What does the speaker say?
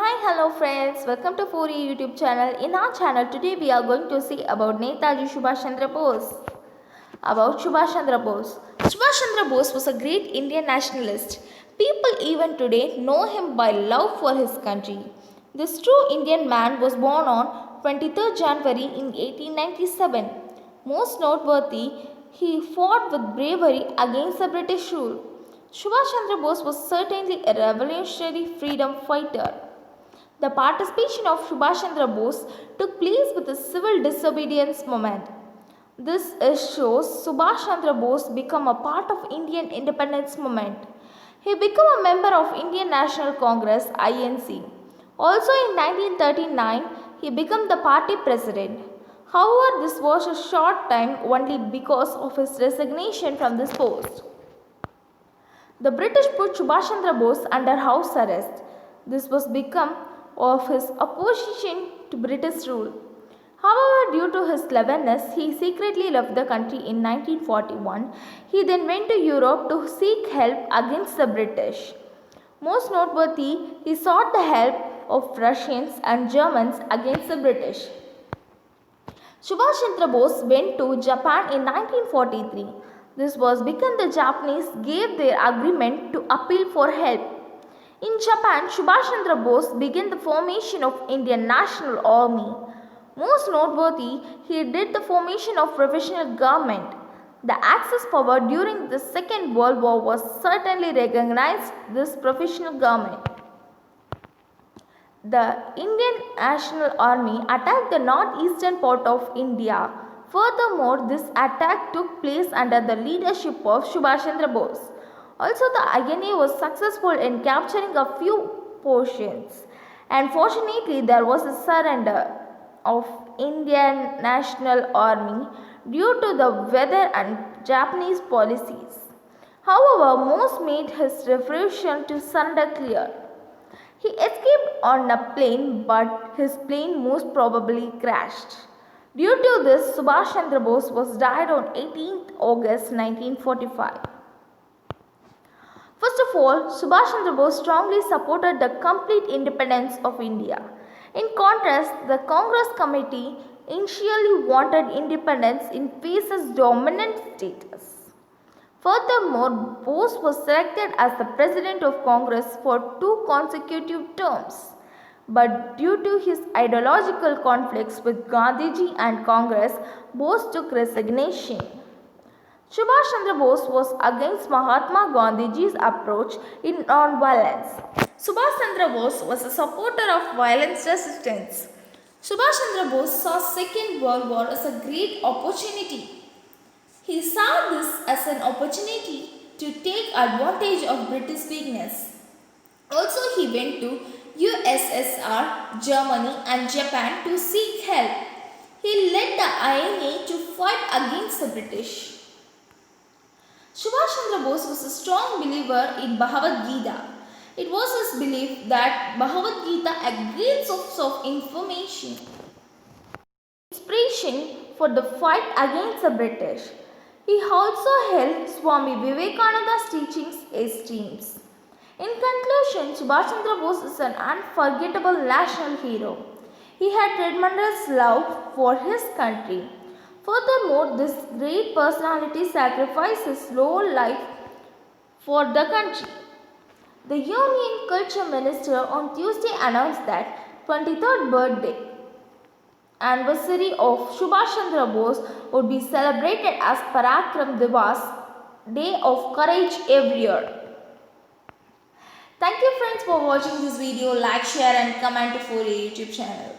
Hi, hello friends. Welcome to 4E YouTube channel. In our channel today we are going to see about Netaji Subhash Chandra Bose. About Subhash Chandra Bose. Subhash Chandra Bose was a great Indian nationalist. People even today know him by love for his country. This true Indian man was born on 23rd January in 1897. Most noteworthy, he fought with bravery against the British rule. Subhash Chandra Bose was certainly a revolutionary freedom fighter. The participation of Subhash Chandra Bose took place with the civil disobedience movement. This shows Subhash Chandra Bose became a part of Indian independence movement. He became a member of Indian National Congress (INC). Also in 1939, he became the party president. However, this was a short time only because of his resignation from this post. The British put Subhash Chandra Bose under house arrest. This was become of his opposition to British rule. However, due to his cleverness, he secretly left the country in 1941. He then went to Europe to seek help against the British. Most noteworthy, he sought the help of Russians and Germans against the British. Subhash Chandra Bose went to Japan in 1943. This was because the Japanese gave their agreement to appeal for help. In Japan, Subhash Chandra Bose began the formation of Indian National Army. Most noteworthy, he did the formation of provisional government. The Axis power during the Second World War was certainly recognized this provisional government. The Indian National Army attacked the northeastern part of India. Furthermore, this attack took place under the leadership of Subhash Chandra Bose. Also, the INA was successful in capturing a few portions, and fortunately, there was a surrender of Indian National Army due to the weather and Japanese policies. However, most made his refusal to surrender clear. He escaped on a plane, but his plane most probably crashed. Due to this, Subhash Chandra Bose was died on 18th August 1945. First of all, Subhash Chandra Bose strongly supported the complete independence of India. In contrast, the Congress Committee initially wanted independence in faces dominant status. Furthermore, Bose was selected as the President of Congress for 2 consecutive terms. But due to his ideological conflicts with Gandhiji and Congress, Bose took resignation. Subhash Chandra Bose was against Mahatma Gandhiji's approach in non-violence. Subhash Chandra Bose was a supporter of violence resistance. Subhash Chandra Bose saw Second World War as a great opportunity. He saw this as an opportunity to take advantage of British weakness. Also, he went to USSR, Germany and Japan to seek help. He led the INA to fight against the British. Subhash Chandra Bose was a strong believer in Bhagavad Gita. It was his belief that Bhagavad Gita a great source of inspiration for the fight against the British. He also held Swami Vivekananda's teachings esteem. In conclusion, Subhash Chandra Bose is an unforgettable national hero. He had tremendous love for his country. Furthermore, this great personality sacrificed his whole life for the country. The Union Culture Minister on Tuesday announced that 23rd birthday anniversary of Subhash Chandra Bose would be celebrated as Parakram Divas, Day of Courage every year. Thank you friends for watching this video. Like, share and comment for your YouTube channel.